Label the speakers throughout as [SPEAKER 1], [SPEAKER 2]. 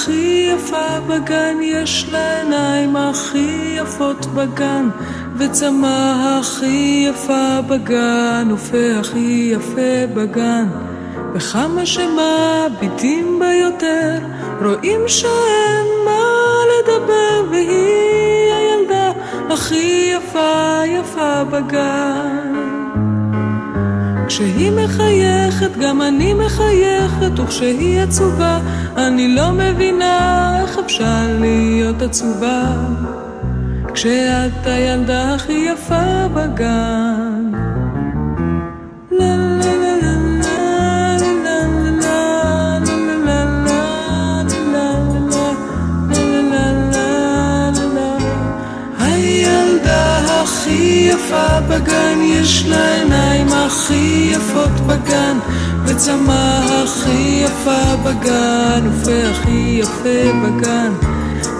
[SPEAKER 1] הכי יפה בגן, יש לה עיניים הכי יפות בגן, וצמא הכי יפה בגן, ופה הכי יפה בגן. וכמה שמביטים בה יותר, רואים שאין מה לדבר, והיא הילדה הכי יפה יפה בגן. כשהיא מחייכת גם אני מחייכת, וכשהיא עצובה אני לא מבינה איך אפשר להיות עצובה, כשאת הילדה הכי יפה בגן. הכי יפה בגן, יש לה עיניים הכי יפות בגן, וצמא הכי יפה בגן, ופה הכי יפה בגן.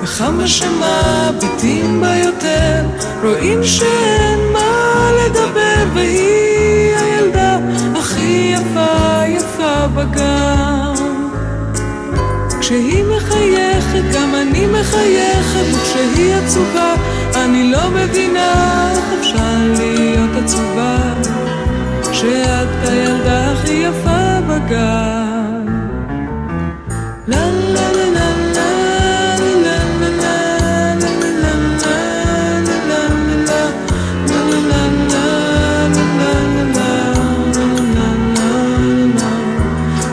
[SPEAKER 1] וכמה שמביטים בה יותר, רואים שאין מה לדבר, והיא הילדה הכי יפה יפה בגן. כשהיא מחייכת גם אני מחייכת, וכשהיא עצובה אני לא מבינה איך אפשר להיות עצובה, כשאת הילדה הכי יפה בגן. לה לה לה לה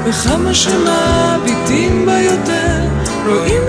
[SPEAKER 1] וכמה שמביטים בה יותר, רואים